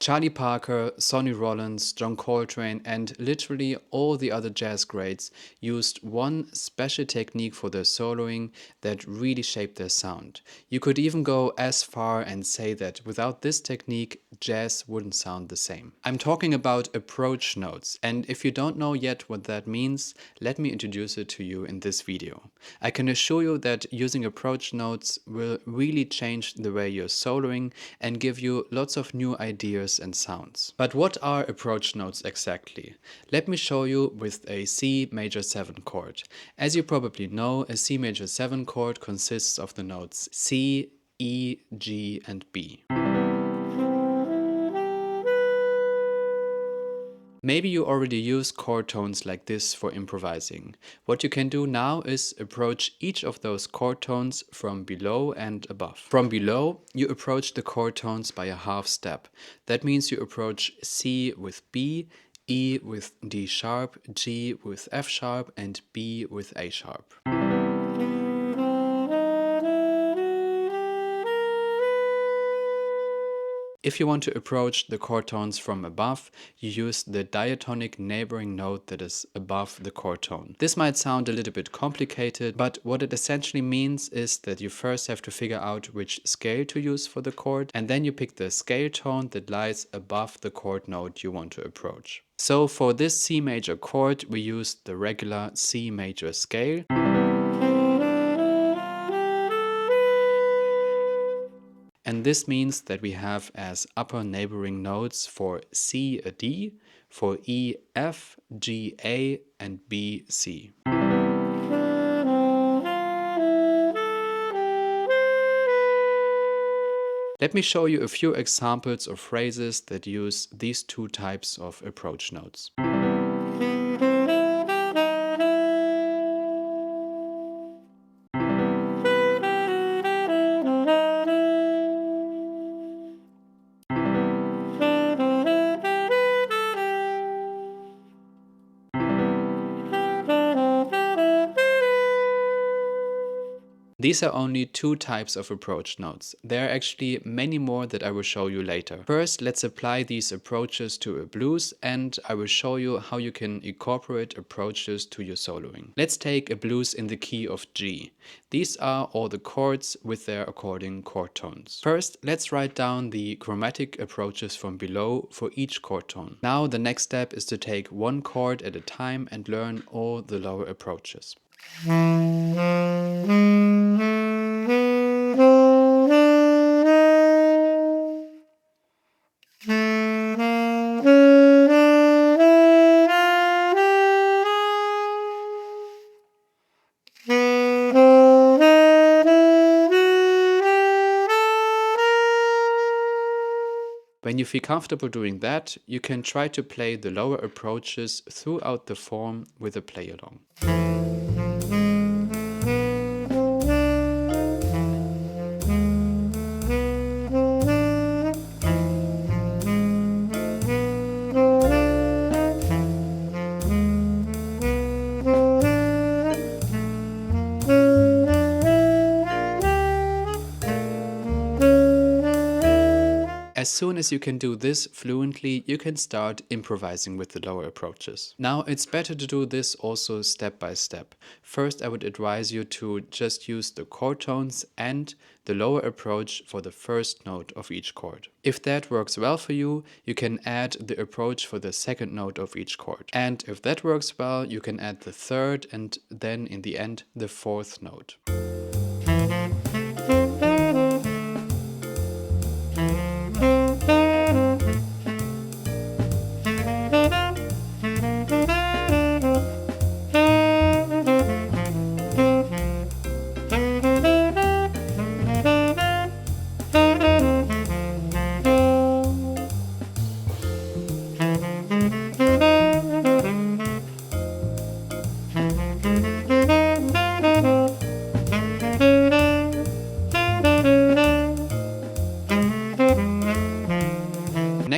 Charlie Parker, Sonny Rollins, John Coltrane, and literally all the other jazz greats used one special technique for their soloing that really shaped their sound. You could even go as far and say that without this technique, jazz wouldn't sound the same. I'm talking about approach notes, and if you don't know yet what that means, let me introduce it to you in this video. I can assure you that using approach notes will really change the way you're soloing and give you lots of new ideas and sounds. But what are approach notes exactly? Let me show you with a C major 7 chord. As you probably know, a C major 7 chord consists of the notes C, E, G, and B. Maybe you already use chord tones like this for improvising. What you can do now is approach each of those chord tones from below and above. From below, you approach the chord tones by a half step. That means you approach C with B, E with D sharp, G with F sharp, and B with A sharp. If you want to approach the chord tones from above, you use the diatonic neighboring note that is above the chord tone. This might sound a little bit complicated, but what it essentially means is that you first have to figure out which scale to use for the chord, and then you pick the scale tone that lies above the chord note you want to approach. So for this C major chord, we use the regular C major scale. And this means that we have as upper neighboring notes for C a D, for E F, G A, and B C. Let me show you a few examples of phrases that use these two types of approach notes. These are only two types of approach notes. There are actually many more that I will show you later. First, let's apply these approaches to a blues, and I will show you how you can incorporate approaches to your soloing. Let's take a blues in the key of G. These are all the chords with their according chord tones. First, let's write down the chromatic approaches from below for each chord tone. Now the next step is to take one chord at a time and learn all the lower approaches. When you feel comfortable doing that, you can try to play the lower approaches throughout the form with a play along. As soon as you can do this fluently, you can start improvising with the lower approaches. Now, it's better to do this also step by step. First, I would advise you to just use the chord tones and the lower approach for the first note of each chord. If that works well for you, you can add the approach for the second note of each chord. And if that works well, you can add the third and then in the end, the fourth note.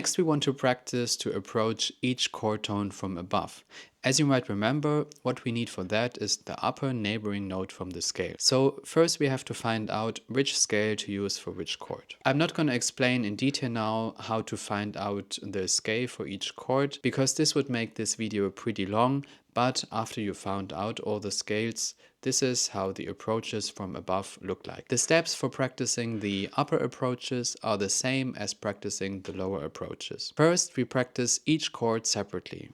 Next, we want to practice to approach each chord tone from above. As you might remember, what we need for that is the upper neighboring note from the scale. So first we have to find out which scale to use for which chord. I'm not going to explain in detail now how to find out the scale for each chord, because this would make this video pretty long, but after you found out all the scales, this is how the approaches from above look like. The steps for practicing the upper approaches are the same as practicing the lower approaches. First, we practice each chord separately.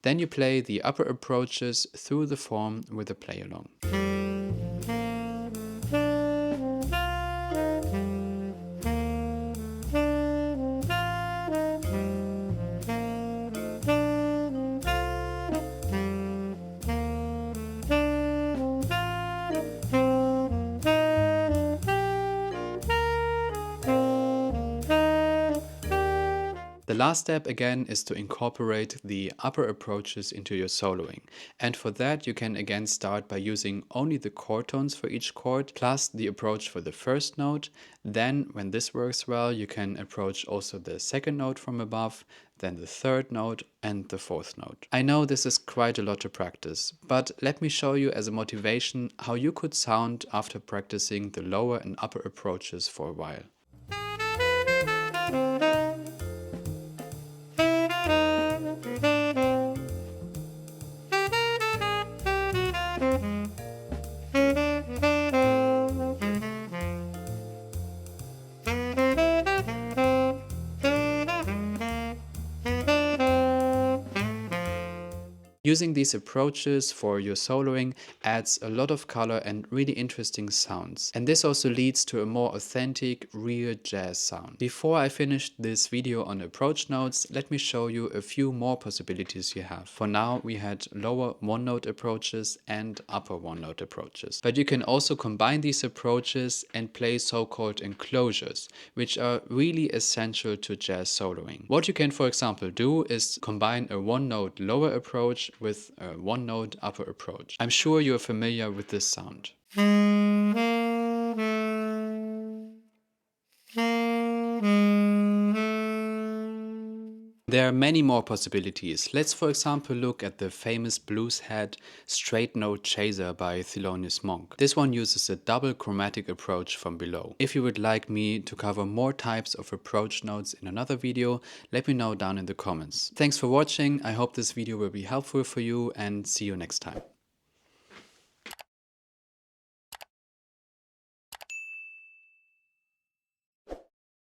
Then you play the upper approaches through the form with a play along. The last step again is to incorporate the upper approaches into your soloing, and for that you can again start by using only the chord tones for each chord plus the approach for the first note. Then when this works well, you can approach also the second note from above, then the third note and the fourth note. I know this is quite a lot to practice, but let me show you as a motivation how you could sound after practicing the lower and upper approaches for a while. Using these approaches for your soloing adds a lot of color and really interesting sounds. And this also leads to a more authentic, real jazz sound. Before I finish this video on approach notes, let me show you a few more possibilities you have. For now, we had lower one-note approaches and upper one-note approaches. But you can also combine these approaches and play so-called enclosures, which are really essential to jazz soloing. What you can, for example, do is combine a one-note lower approach with a one-note upper approach. I'm sure you're familiar with this sound. There are many more possibilities. Let's for example look at the famous blues head straight note chaser by Thelonious Monk. This one uses a double chromatic approach from below. If you would like me to cover more types of approach notes in another video, let me know down in the comments. Thanks for watching. I hope this video will be helpful for you and see you next time.